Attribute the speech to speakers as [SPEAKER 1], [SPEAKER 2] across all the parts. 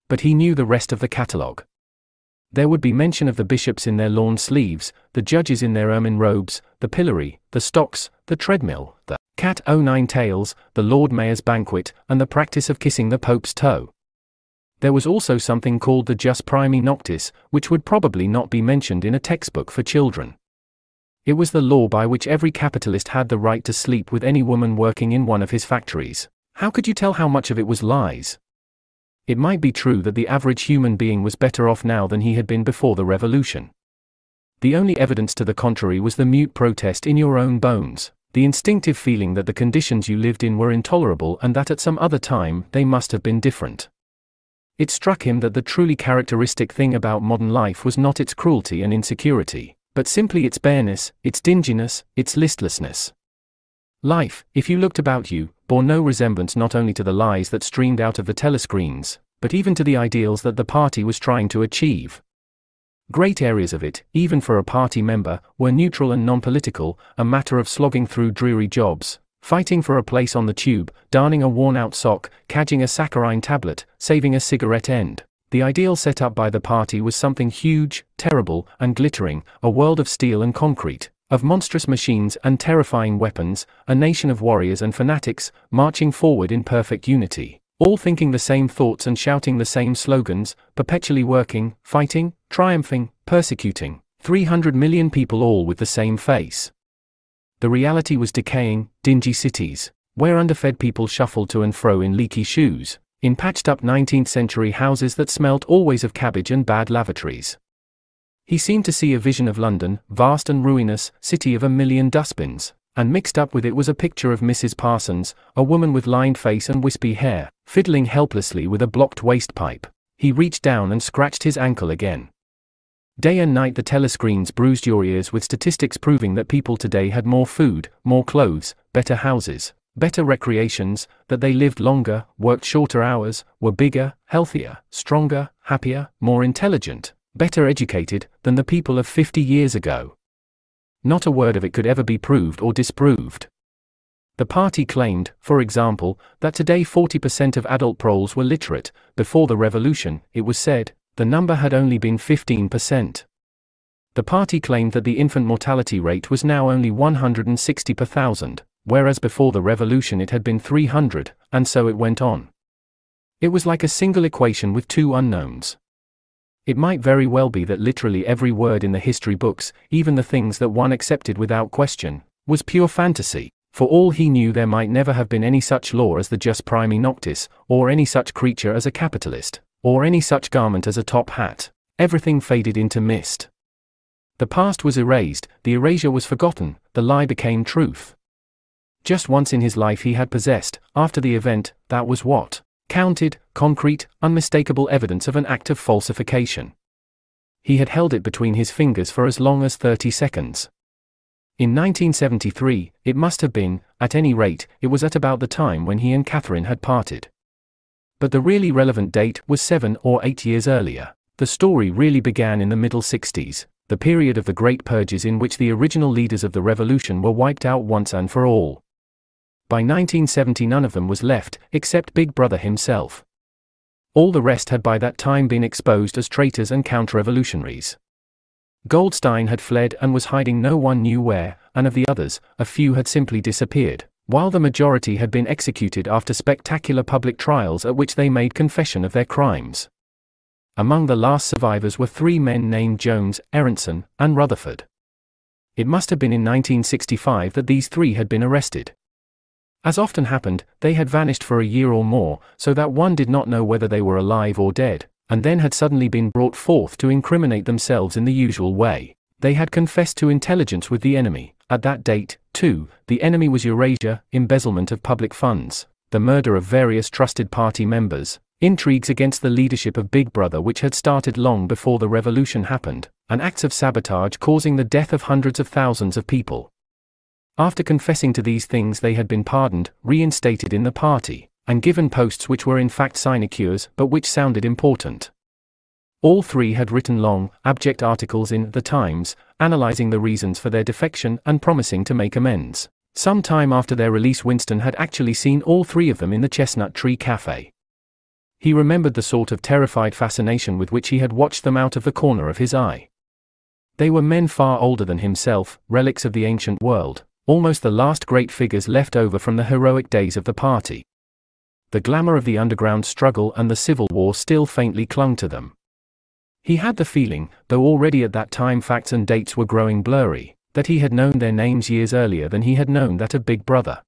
[SPEAKER 1] but he knew the rest of the catalogue. There would be mention of the bishops in their lawn sleeves, the judges in their ermine robes, the pillory, the stocks, the treadmill, the cat o' nine tails, the Lord Mayor's banquet, and the practice of kissing the Pope's toe. There was also something called the jus primi noctis, which would probably not be mentioned in a textbook for children. It was the law by which every capitalist had the right to sleep with any woman working in one of his factories. How could you tell how much of it was lies? It might be true that the average human being was better off now than he had been before the revolution. The only evidence to the contrary was the mute protest in your own bones, the instinctive feeling that the conditions you lived in were intolerable and that at some other time they must have been different. It struck him that the truly characteristic thing about modern life was not its cruelty and insecurity, but simply its bareness, its dinginess, its listlessness. Life, if you looked about you, bore no resemblance not only to the lies that streamed out of the telescreens, but even to the ideals that the party was trying to achieve. Great areas of it, even for a party member, were neutral and non-political, a matter of slogging through dreary jobs, fighting for a place on the tube, darning a worn-out sock, cadging a saccharine tablet, saving a cigarette end. The ideal set up by the party was something huge, terrible, and glittering, a world of steel and concrete, of monstrous machines and terrifying weapons, a nation of warriors and fanatics, marching forward in perfect unity, all thinking the same thoughts and shouting the same slogans, perpetually working, fighting, triumphing, persecuting, 300 million people all with the same face. The reality was decaying, dingy cities, where underfed people shuffled to and fro in leaky shoes, in patched-up 19th-century houses that smelt always of cabbage and bad lavatories. He seemed to see a vision of London, vast and ruinous, city of a million dustbins, and mixed up with it was a picture of Mrs. Parsons, a woman with lined face and wispy hair, fiddling helplessly with a blocked waste pipe. He reached down and scratched his ankle again. Day and night the telescreens bruised your ears with statistics proving that people today had more food, more clothes, better houses, better recreations, that they lived longer, worked shorter hours, were bigger, healthier, stronger, happier, more intelligent, better educated, than the people of 50 years ago. Not a word of it could ever be proved or disproved. The party claimed, for example, that today 40% of adult proles were literate. Before the revolution, it was said, the number had only been 15%. The party claimed that the infant mortality rate was now only 160 per thousand, whereas before the revolution it had been 300, and so it went on. It was like a single equation with two unknowns. It might very well be that literally every word in the history books, even the things that one accepted without question, was pure fantasy. For all he knew there might never have been any such law as the jus primi noctis, or any such creature as a capitalist, or any such garment as a top hat. Everything faded into mist. The past was erased, the erasure was forgotten, the lie became truth. Just once in his life he had possessed, after the event, that was what counted, concrete, unmistakable evidence of an act of falsification. He had held it between his fingers for as long as 30 seconds. In 1973, it must have been, at any rate, it was at about the time when he and Catherine had parted. But the really relevant date was 7 or 8 years earlier. The story really began in the middle 60s, the period of the Great Purges in which the original leaders of the revolution were wiped out once and for all. By 1970 none of them was left, except Big Brother himself. All the rest had by that time been exposed as traitors and counter-revolutionaries. Goldstein had fled and was hiding no one knew where, and of the others, a few had simply disappeared, while the majority had been executed after spectacular public trials at which they made confession of their crimes. Among the last survivors were 3 men named Jones, Aronson, and Rutherford. It must have been in 1965 that these 3 had been arrested. As often happened, they had vanished for a year or more, so that one did not know whether they were alive or dead, and then had suddenly been brought forth to incriminate themselves in the usual way. They had confessed to intelligence with the enemy. At that date, too, the enemy was Eurasia, embezzlement of public funds, the murder of various trusted party members, intrigues against the leadership of Big Brother which had started long before the revolution happened, and acts of sabotage causing the death of hundreds of thousands of people. After confessing to these things they had been pardoned, reinstated in the party, and given posts which were in fact sinecures but which sounded important. All 3 had written long, abject articles in The Times, analyzing the reasons for their defection and promising to make amends. Some time after their release Winston had actually seen all 3 of them in the Chestnut Tree Cafe. He remembered the sort of terrified fascination with which he had watched them out of the corner of his eye. They were men far older than himself, relics of the ancient world, almost the last great figures left over from the heroic days of the party. The glamour of the underground struggle and the Civil War still faintly clung to them. He had the feeling, though already at that time facts and dates were growing blurry, that he had known their names years earlier than he had known that of Big Brother.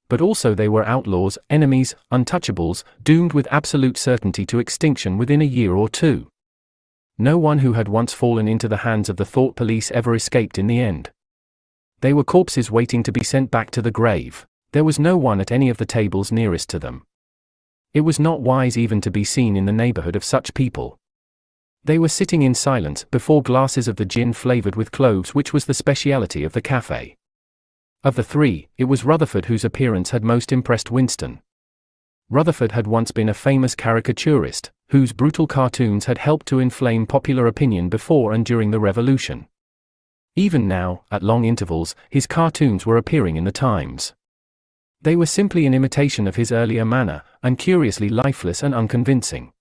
[SPEAKER 1] But also they were outlaws, enemies, untouchables, doomed with absolute certainty to extinction within a year or two. No one who had once fallen into the hands of the thought police ever escaped in the end. They were corpses waiting to be sent back to the grave. There was no one at any of the tables nearest to them. It was not wise even to be seen in the neighborhood of such people. They were sitting in silence before glasses of the gin flavored with cloves which was the speciality of the cafe. Of the three, it was Rutherford whose appearance had most impressed Winston. Rutherford had once been a famous caricaturist, whose brutal cartoons had helped to inflame popular opinion before and during the Revolution. Even now, at long intervals, his cartoons were appearing in the Times. They were simply an imitation of his earlier manner, and curiously lifeless and unconvincing.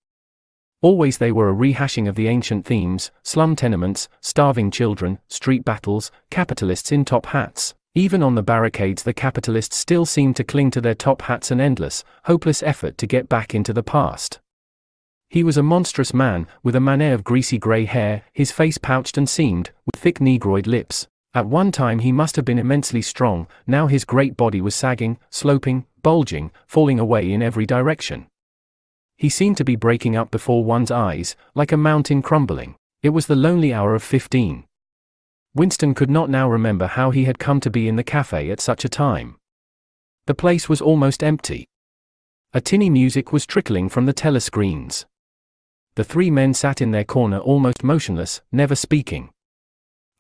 [SPEAKER 1] Always they were a rehashing of the ancient themes: slum tenements, starving children, street battles, capitalists in top hats. Even on the barricades the capitalists still seemed to cling to their top hats, an endless, hopeless effort to get back into the past. He was a monstrous man, with a manet of greasy grey hair, his face pouched and seamed, with thick negroid lips. At one time he must have been immensely strong, now his great body was sagging, sloping, bulging, falling away in every direction. He seemed to be breaking up before one's eyes, like a mountain crumbling. It was the lonely hour of 15. Winston could not now remember how he had come to be in the cafe at such a time. The place was almost empty. A tinny music was trickling from the telescreens. The three men sat in their corner almost motionless, never speaking.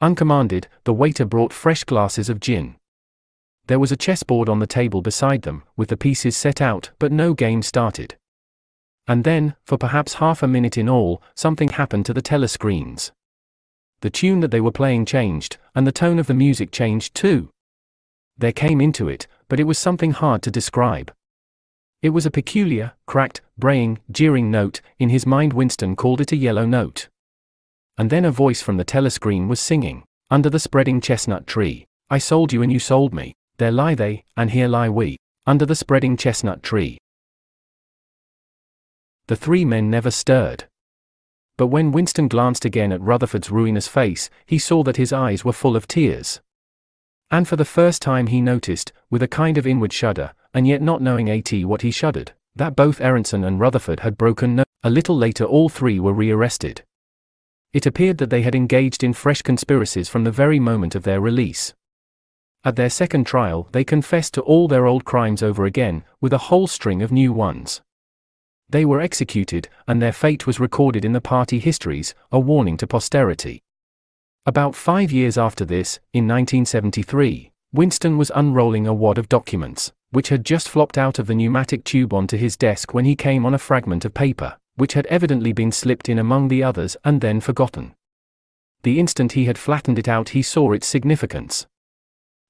[SPEAKER 1] Uncommanded, the waiter brought fresh glasses of gin. There was a chessboard on the table beside them, with the pieces set out, but no game started. And then, for perhaps half a minute in all, something happened to the telescreens. The tune that they were playing changed, and the tone of the music changed too. There came into it, but it was something hard to describe. It was a peculiar, cracked, braying, jeering note. In his mind Winston called it a yellow note. And then a voice from the telescreen was singing, "Under the spreading chestnut tree, I sold you and you sold me, there lie they, and here lie we, under the spreading chestnut tree." The three men never stirred. But when Winston glanced again at Rutherford's ruinous face, he saw that his eyes were full of tears. And for the first time he noticed, with a kind of inward shudder, and yet not knowing what he shuddered, that both Aronson and Rutherford had broken no. A little later all three were rearrested. It appeared that they had engaged in fresh conspiracies from the very moment of their release. At their second trial they confessed to all their old crimes over again, with a whole string of new ones. They were executed, and their fate was recorded in the party histories, a warning to posterity. About 5 years after this, in 1973, Winston was unrolling a wad of documents, which had just flopped out of the pneumatic tube onto his desk when he came on a fragment of paper, which had evidently been slipped in among the others and then forgotten. The instant he had flattened it out he saw its significance.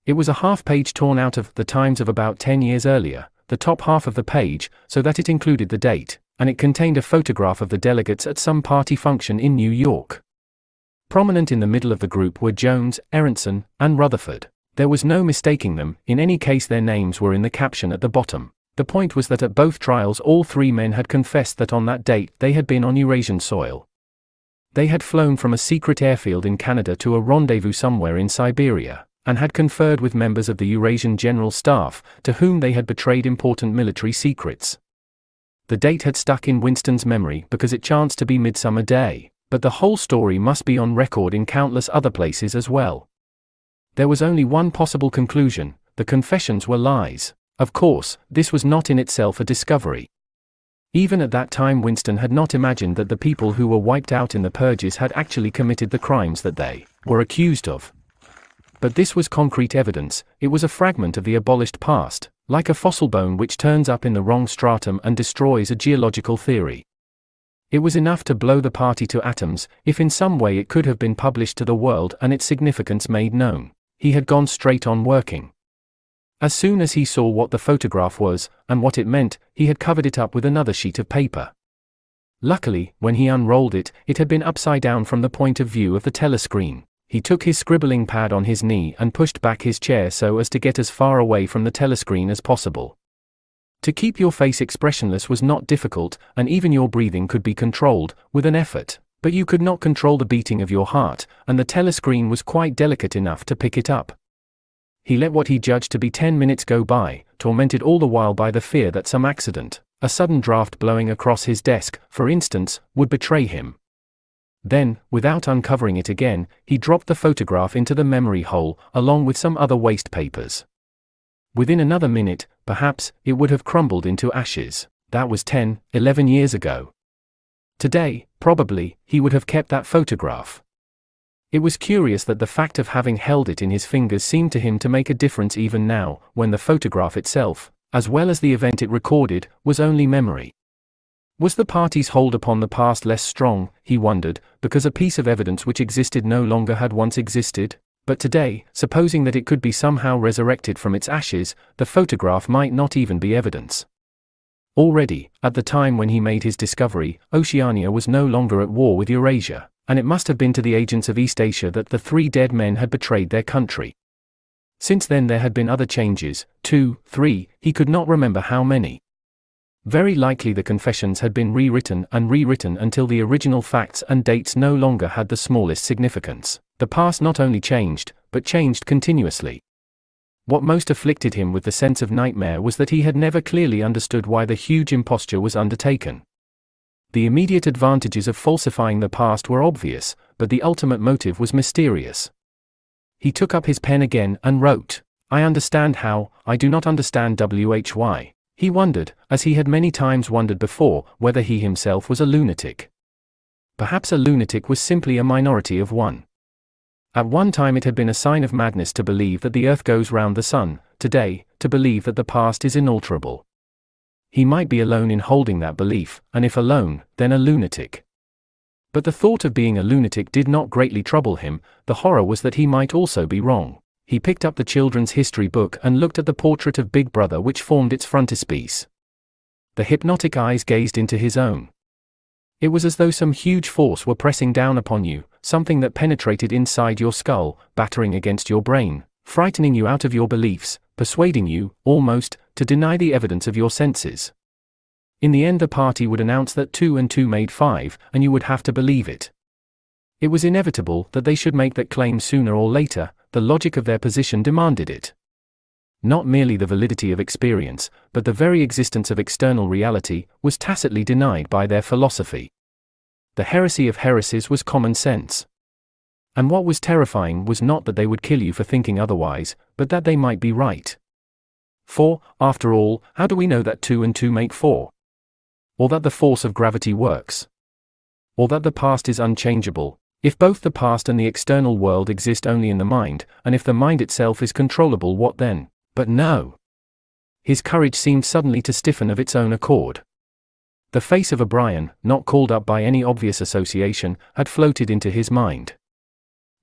[SPEAKER 1] It was a half-page torn out of The Times of about 10 years earlier, the top half of the page, so that it included the date, and it contained a photograph of the delegates at some party function in New York. Prominent in the middle of the group were Jones, Aronson, and Rutherford. There was no mistaking them, in any case their names were in the caption at the bottom. The point was that at both trials all three men had confessed that on that date they had been on Eurasian soil. They had flown from a secret airfield in Canada to a rendezvous somewhere in Siberia, and had conferred with members of the Eurasian General Staff, to whom they had betrayed important military secrets. The date had stuck in Winston's memory because it chanced to be Midsummer Day, but the whole story must be on record in countless other places as well. There was only one possible conclusion: the confessions were lies. Of course, this was not in itself a discovery. Even at that time Winston had not imagined that the people who were wiped out in the purges had actually committed the crimes that they were accused of. But this was concrete evidence. It was a fragment of the abolished past, like a fossil bone which turns up in the wrong stratum and destroys a geological theory. It was enough to blow the party to atoms, if in some way it could have been published to the world and its significance made known. He had gone straight on working. As soon as he saw what the photograph was, and what it meant, he had covered it up with another sheet of paper. Luckily, when he unrolled it, it had been upside down from the point of view of the telescreen. He took his scribbling pad on his knee and pushed back his chair so as to get as far away from the telescreen as possible. To keep your face expressionless was not difficult, and even your breathing could be controlled, with an effort, but you could not control the beating of your heart, and the telescreen was quite delicate enough to pick it up. He let what he judged to be 10 minutes go by, tormented all the while by the fear that some accident, a sudden draft blowing across his desk, for instance, would betray him. Then, without uncovering it again, he dropped the photograph into the memory hole, along with some other waste papers. Within another minute, perhaps, it would have crumbled into ashes. That was 10, 11 years ago. Today, probably, he would have kept that photograph. It was curious that the fact of having held it in his fingers seemed to him to make a difference even now, when the photograph itself, as well as the event it recorded, was only memory. Was the party's hold upon the past less strong, he wondered, because a piece of evidence which existed no longer had once existed? But today, supposing that it could be somehow resurrected from its ashes, the photograph might not even be evidence. Already, at the time when he made his discovery, Oceania was no longer at war with Eurasia, and it must have been to the agents of East Asia that the 3 dead men had betrayed their country. Since then there had been other changes, 2, 3, he could not remember how many. Very likely the confessions had been rewritten and rewritten until the original facts and dates no longer had the smallest significance. The past not only changed, but changed continuously. What most afflicted him with the sense of nightmare was that he had never clearly understood why the huge imposture was undertaken. The immediate advantages of falsifying the past were obvious, but the ultimate motive was mysterious. He took up his pen again and wrote, "I understand how, I do not understand why." He wondered, as he had many times wondered before, whether he himself was a lunatic. Perhaps a lunatic was simply a minority of one. At one time it had been a sign of madness to believe that the earth goes round the sun, today, to believe that the past is inalterable. He might be alone in holding that belief, and if alone, then a lunatic. But the thought of being a lunatic did not greatly trouble him, the horror was that he might also be wrong. He picked up the children's history book and looked at the portrait of Big Brother which formed its frontispiece. The hypnotic eyes gazed into his own. It was as though some huge force were pressing down upon you, something that penetrated inside your skull, battering against your brain, frightening you out of your beliefs, persuading you, almost, to deny the evidence of your senses. In the end the party would announce that 2 and 2 made 5, and you would have to believe it. It was inevitable that they should make that claim sooner or later, the logic of their position demanded it. Not merely the validity of experience, but the very existence of external reality, was tacitly denied by their philosophy. The heresy of heresies was common sense. And what was terrifying was not that they would kill you for thinking otherwise, but that they might be right. For, after all, how do we know that 2 and 2 make 4? Or that the force of gravity works? Or that the past is unchangeable, if both the past and the external world exist only in the mind, and if the mind itself is controllable, what then? But no. His courage seemed suddenly to stiffen of its own accord. The face of O'Brien, not called up by any obvious association, had floated into his mind.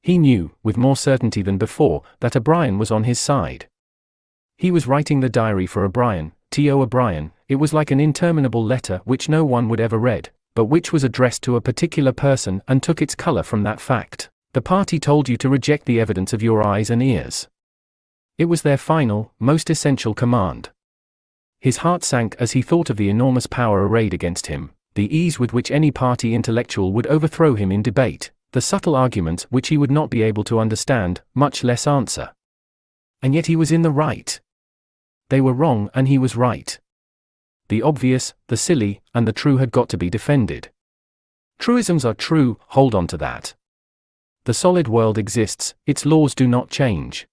[SPEAKER 1] He knew, with more certainty than before, that O'Brien was on his side. He was writing the diary for O'Brien, T.O. O'Brien. It was like an interminable letter which no one would ever read, but which was addressed to a particular person and took its color from that fact. The party told you to reject the evidence of your eyes and ears. It was their final, most essential command. His heart sank as he thought of the enormous power arrayed against him, the ease with which any party intellectual would overthrow him in debate, the subtle arguments which he would not be able to understand, much less answer. And yet he was in the right. They were wrong and he was right. The obvious, the silly, and the true had got to be defended. Truisms are true, hold on to that. The solid world exists, its laws do not change.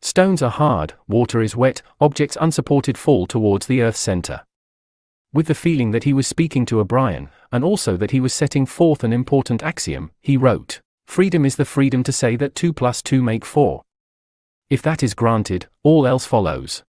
[SPEAKER 1] Stones are hard, water is wet, objects unsupported fall towards the earth's center. With the feeling that he was speaking to O'Brien, and also that he was setting forth an important axiom, he wrote, "Freedom is the freedom to say that 2 + 2 make 4. If that is granted, all else follows."